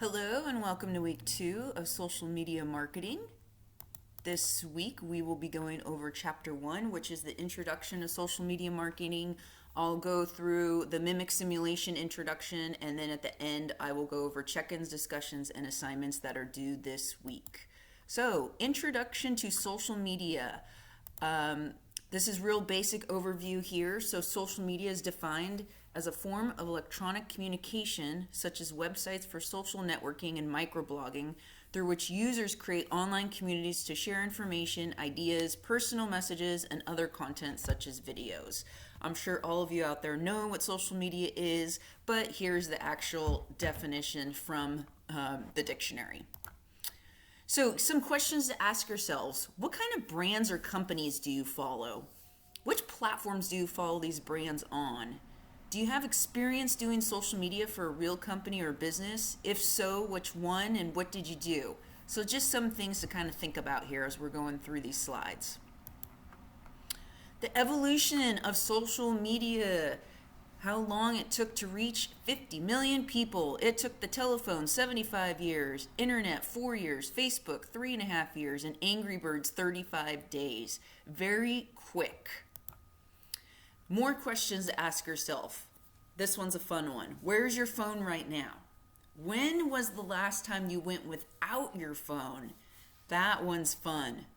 Hello and welcome to week 2 of social media marketing. This week we will be going over chapter 1, which is the introduction to social media marketing. I'll go through the mimic simulation introduction, and then at the end I will go over check-ins, discussions, and assignments that are due this week. So, introduction to social media. This is real basic overview here. So social media is defined as a form of electronic communication, such as websites for social networking and microblogging, through which users create online communities to share information, ideas, personal messages, and other content such as videos. I'm sure all of you out there know what social media is, but here's the actual definition from the dictionary. So some questions to ask yourselves. What kind of brands or companies do you follow? Which platforms do you follow these brands on? Do you have experience doing social media for a real company or business? If so, which one and what did you do? So just some things to kind of think about here as we're going through these slides. The evolution of social media. How long it took to reach 50 million people. It took the telephone 75 years, internet 4 years, Facebook 3.5 years, and Angry Birds 35 days. Very quick. More questions to ask yourself. This one's a fun one. Where's your phone right now? When was the last time you went without your phone? That one's fun.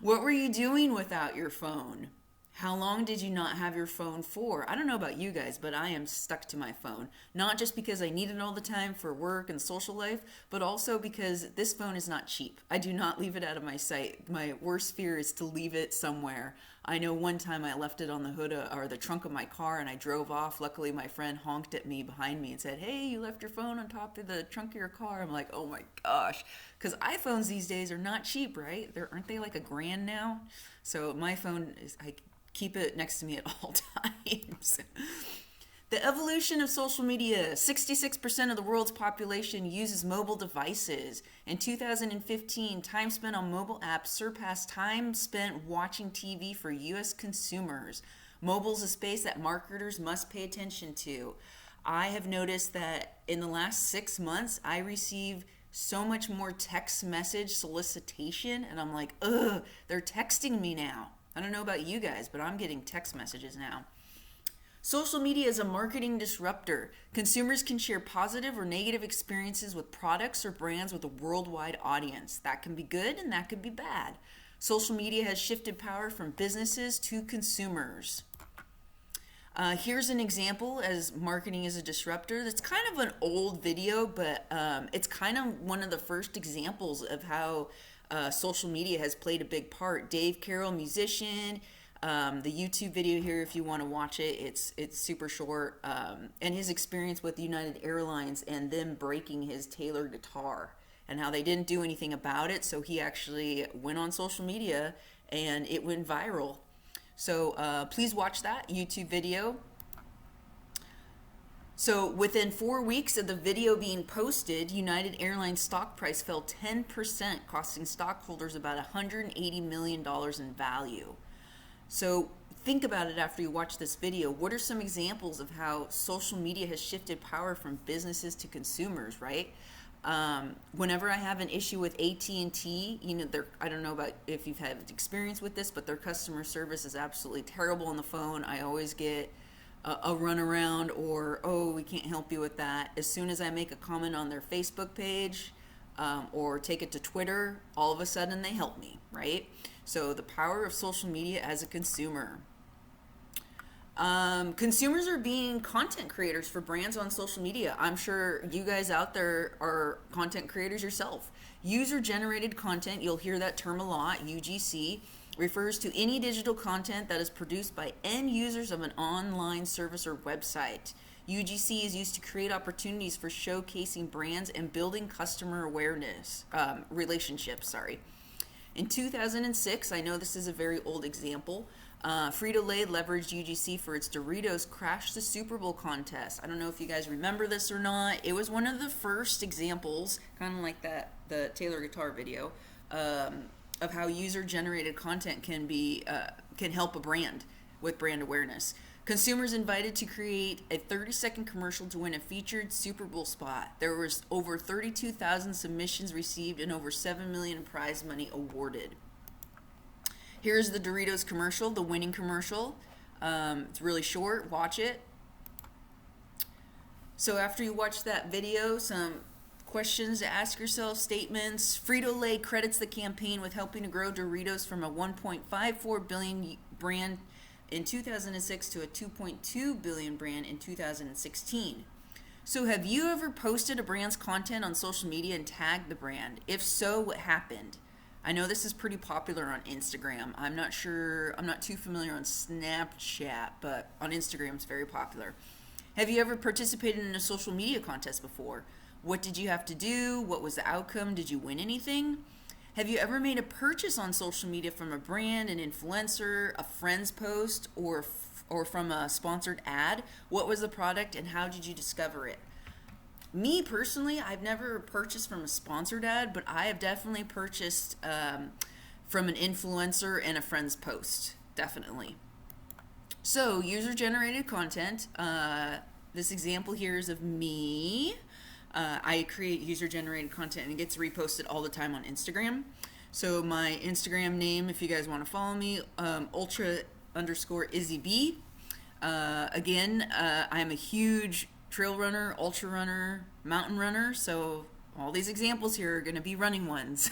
What were you doing without your phone? How long did you not have your phone for? I don't know about you guys, but I am stuck to my phone. Not just because I need it all the time for work and social life, but also because this phone is not cheap. I do not leave it out of my sight. My worst fear is to leave it somewhere. I know one time I left it on the hood or the trunk of my car and I drove off. Luckily, my friend honked at me behind me and said, "Hey, you left your phone on top of the trunk of your car." I'm like, oh my gosh. Because iPhones these days are not cheap, right? Aren't they like $1,000 now? So my phone is... I keep it next to me at all times. The evolution of social media. 66% of the world's population uses mobile devices. In 2015, time spent on mobile apps surpassed time spent watching TV for U.S. consumers. Mobile is a space that marketers must pay attention to. I have noticed that in the last 6 months, I receive so much more text message solicitation, and I'm like, ugh, they're texting me now. I don't know about you guys, but I'm getting text messages now. Social media is a marketing disruptor. Consumers can share positive or negative experiences with products or brands with a worldwide audience. That can be good and that can be bad. Social media has shifted power from businesses to consumers. Here's an example as marketing is a disruptor. It's kind of an old video, but it's kind of one of the first examples of how social media has played a big part. Dave Carroll, musician, the YouTube video here if you want to watch it, it's super short, and his experience with United Airlines and them breaking his Taylor guitar and how they didn't do anything about it, so he actually went on social media and it went viral. So please watch that YouTube video. So within 4 weeks of the video being posted, United Airlines stock price fell 10%, costing stockholders about $180 million in value. So think about it after you watch this video. What are some examples of how social media has shifted power from businesses to consumers, right? Whenever I have an issue with AT&T, I don't know about if you've had experience with this, but their customer service is absolutely terrible on the phone. I always get a runaround or, "Oh, we can't help you with that." As soon as I make a comment on their Facebook page or take it to Twitter, all of a sudden they help me, right? So the power of social media as a consumer. Consumers are being content creators for brands on social media. I'm sure you guys out there are content creators yourself. User-generated content, you'll hear that term a lot, UGC, refers to any digital content that is produced by end users of an online service or website. UGC is used to create opportunities for showcasing brands and building customer awareness, relationships. In 2006, I know this is a very old example, Frito-Lay leveraged UGC for its Doritos Crash the Super Bowl contest. I don't know if you guys remember this or not. It was one of the first examples, kind of like the Taylor guitar video, of how user-generated content can help a brand with brand awareness. Consumers invited to create a 30-second commercial to win a featured Super Bowl spot. There was over 32,000 submissions received and over $7 million in prize money awarded. Here's the Doritos commercial, the winning commercial. It's really short. Watch it. So after you watch that video, some questions to ask yourself, statements. Frito-Lay credits the campaign with helping to grow Doritos from a $1.54 billion brand in 2006 to a $2.2 billion brand in 2016. So have you ever posted a brand's content on social media and tagged the brand? If so, what happened? I know this is pretty popular on Instagram. I'm not too familiar on Snapchat, but on Instagram it's very popular. Have you ever participated in a social media contest before? What did you have to do? What was the outcome? Did you win anything? Have you ever made a purchase on social media from a brand, an influencer, a friend's post, or from a sponsored ad? What was the product and how did you discover it? Me personally, I've never purchased from a sponsored ad, but I have definitely purchased from an influencer and a friend's post, definitely. So, user-generated content. This example here is of me. I create user-generated content and it gets reposted all the time on Instagram. So my Instagram name, if you guys want to follow me, ultra_IzzyB. Again, I'm a huge trail runner, ultra runner, mountain runner, so all these examples here are going to be running ones.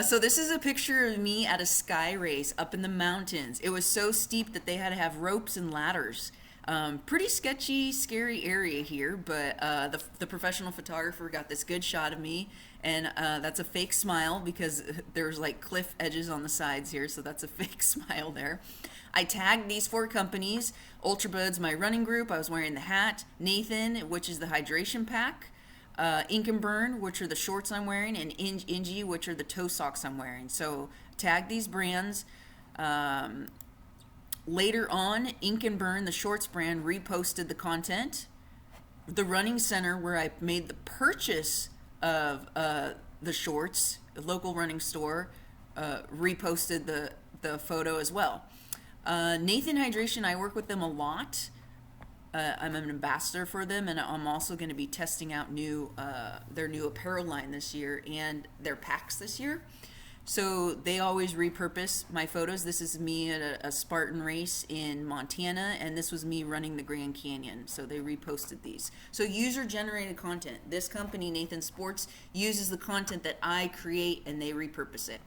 So this is a picture of me at a sky race up in the mountains. It was so steep that they had to have ropes and ladders. Pretty sketchy, scary area here, but the professional photographer got this good shot of me, and that's a fake smile because there's like cliff edges on the sides here, so that's a fake smile there. I tagged these 4 companies. UltraBuds, my running group, I was wearing the hat. Nathan, which is the hydration pack. Ink and Burn, which are the shorts I'm wearing, and Ingy, which are the toe socks I'm wearing. So tag these brands. Later on, Ink and Burn, the shorts brand, reposted the content. The Running Center, where I made the purchase of the shorts, the local running store, reposted the photo as well. Nathan Hydration, I work with them a lot. I'm an ambassador for them, and I'm also going to be testing out their new apparel line this year and their packs this year. So they always repurpose my photos. This is me at a Spartan race in Montana, and this was me running the Grand Canyon. So they reposted these. So user-generated content. This company, Nathan Sports, uses the content that I create, and they repurpose it.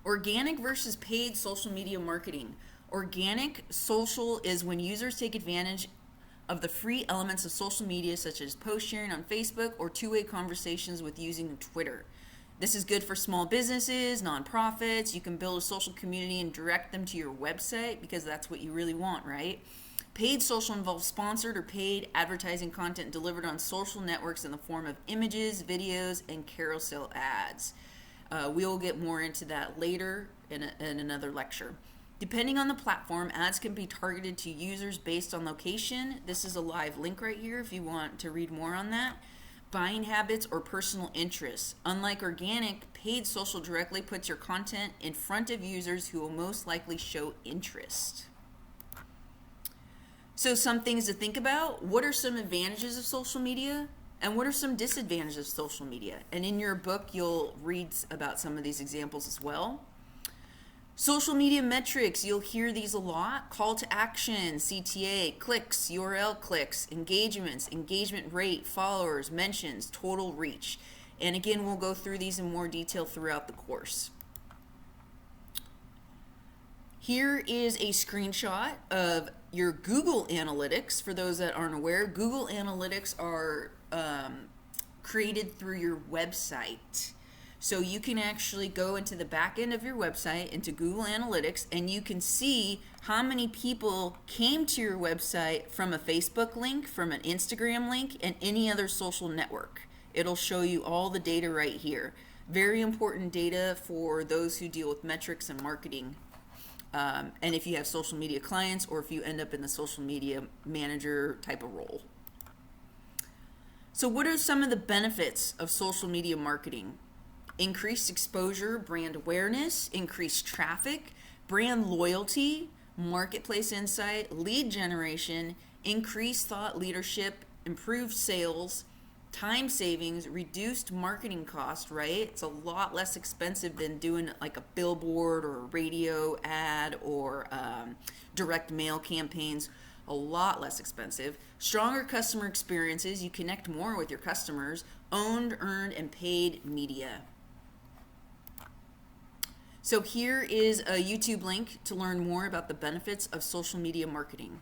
Organic versus paid social media marketing. Organic social is when users take advantage of the free elements of social media, such as post sharing on Facebook or two-way conversations with using Twitter. This is good for small businesses, nonprofits. You can build a social community and direct them to your website because that's what you really want, right? Paid social involves sponsored or paid advertising content delivered on social networks in the form of images, videos, and carousel ads. We'll get more into that later in another lecture. Depending on the platform, ads can be targeted to users based on location. This is a live link right here if you want to read more on that. Buying habits or personal interests. Unlike organic, paid social directly puts your content in front of users who will most likely show interest. So some things to think about. What are some advantages of social media? And what are some disadvantages of social media? And in your book, you'll read about some of these examples as well. Social media metrics, you'll hear these a lot. Call to action, CTA, clicks, URL clicks, engagements, engagement rate, followers, mentions, total reach. And again, we'll go through these in more detail throughout the course. Here is a screenshot of your Google Analytics. For those that aren't aware, Google Analytics are created through your website. So you can actually go into the back end of your website, into Google Analytics, and you can see how many people came to your website from a Facebook link, from an Instagram link, and any other social network. It'll show you all the data right here. Very important data for those who deal with metrics and marketing. And if you have social media clients or if you end up in the social media manager type of role. So what are some of the benefits of social media marketing? Increased exposure, brand awareness, increased traffic, brand loyalty, marketplace insight, lead generation, increased thought leadership, improved sales, time savings, reduced marketing cost, right? It's a lot less expensive than doing like a billboard or a radio ad or direct mail campaigns. A lot less expensive. Stronger customer experiences. You connect more with your customers. Owned, earned, and paid media. So here is a YouTube link to learn more about the benefits of social media marketing.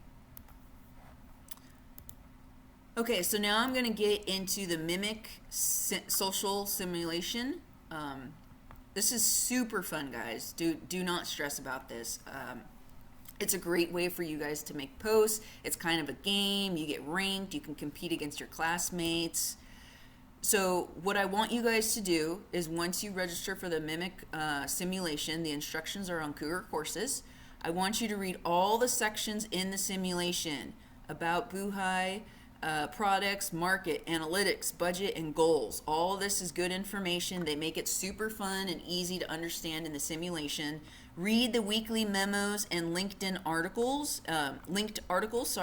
Okay, so now I'm going to get into the Mimic social simulation. This is super fun, guys. Do not stress about this. It's a great way for you guys to make posts. It's kind of a game. You get ranked. You can compete against your classmates. So what I want you guys to do is once you register for the Mimic simulation, the instructions are on Cougar Courses. I want you to read all the sections in the simulation about Buhai, products, market, analytics, budget, and goals. All this is good information. They make it super fun and easy to understand in the simulation. Read the weekly memos and LinkedIn articles, linked articles,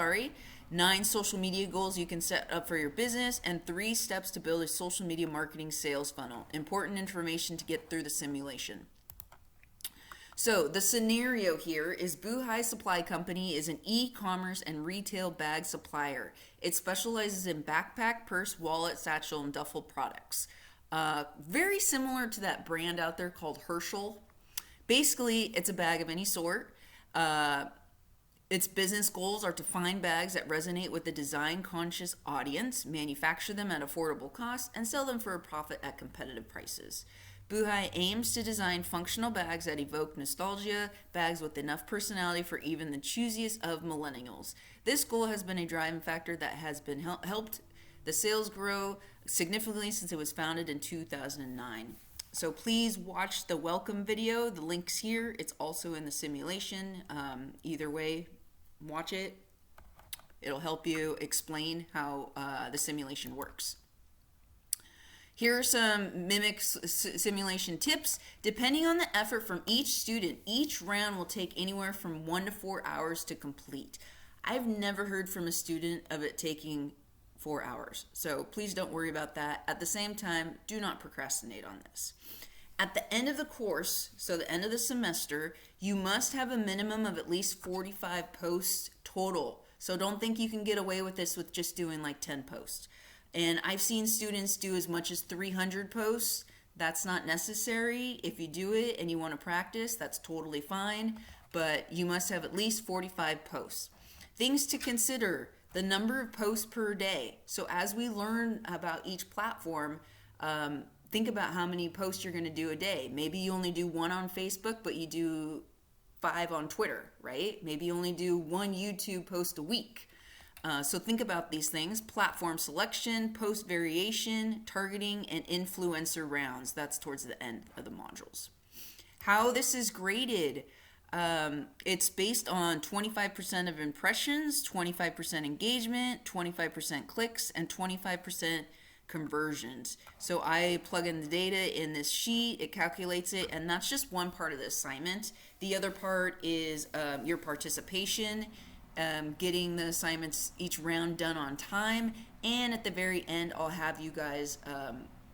9 social media goals you can set up for your business, and 3 steps to build a social media marketing sales funnel. Important information to get through the simulation. So the scenario here is Buhai Supply Company is an e-commerce and retail bag supplier. It specializes in backpack, purse, wallet, satchel, and duffel products. Very similar to that brand out there called Herschel. Basically, it's a bag of any sort. Its business goals are to find bags that resonate with the design-conscious audience, manufacture them at affordable costs, and sell them for a profit at competitive prices. Buhai aims to design functional bags that evoke nostalgia, bags with enough personality for even the choosiest of millennials. This goal has been a driving factor that has been helped the sales grow significantly since it was founded in 2009. So please watch the welcome video. The link's here. It's also in the simulation. Either way, watch it. It'll help you explain how the simulation works. Here are some Mimic simulation tips. Depending on the effort from each student, each round will take anywhere from 1 to 4 hours to complete. I've never heard from a student of it taking 4 hours. So please don't worry about that. At the same time, do not procrastinate on this. At the end of the course, so the end of the semester, you must have a minimum of at least 45 posts total. So don't think you can get away with this with just doing like 10 posts. And I've seen students do as much as 300 posts. That's not necessary. If you do it and you want to practice, that's totally fine. But you must have at least 45 posts. Things to consider: the number of posts per day. So as we learn about each platform, think about how many posts you're going to do a day. Maybe you only do 1 on Facebook, but you do 5 on Twitter, right? Maybe you only do 1 YouTube post a week. So think about these things: platform selection, post variation, targeting, and influencer rounds. That's towards the end of the modules. How this is graded: it's based on 25% of impressions, 25% engagement, 25% clicks, and 25% conversions. So I plug in the data in this sheet, it calculates it, and that's just one part of the assignment. The other part is your participation, getting the assignments each round done on time, and at the very end I'll have you guys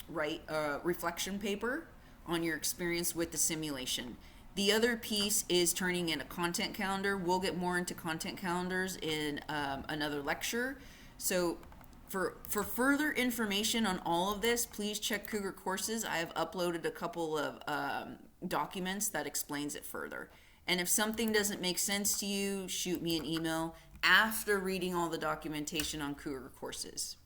write a reflection paper on your experience with the simulation. The other piece is turning in a content calendar. We'll get more into content calendars in another lecture. So for further information on all of this, please check Cougar Courses. I have uploaded a couple of documents that explains it further. And if something doesn't make sense to you, shoot me an email after reading all the documentation on Cougar Courses.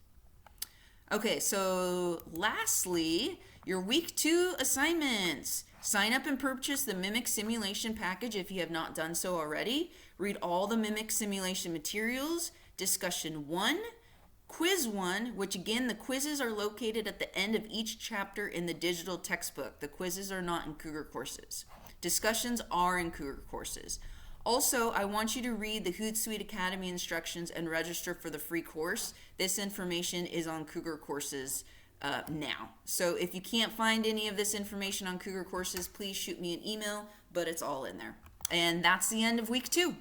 Okay, so lastly, your week 2 assignments. Sign up and purchase the Mimic simulation package if you have not done so already. Read all the Mimic simulation materials. Discussion 1, quiz 1, which again, the quizzes are located at the end of each chapter in the digital textbook. The quizzes are not in Cougar Courses. Discussions are in Cougar Courses. Also, I want you to read the Hootsuite Academy instructions and register for the free course. This information is on Cougar Courses now. So if you can't find any of this information on Cougar Courses, please shoot me an email, but it's all in there. And that's the end of week 2.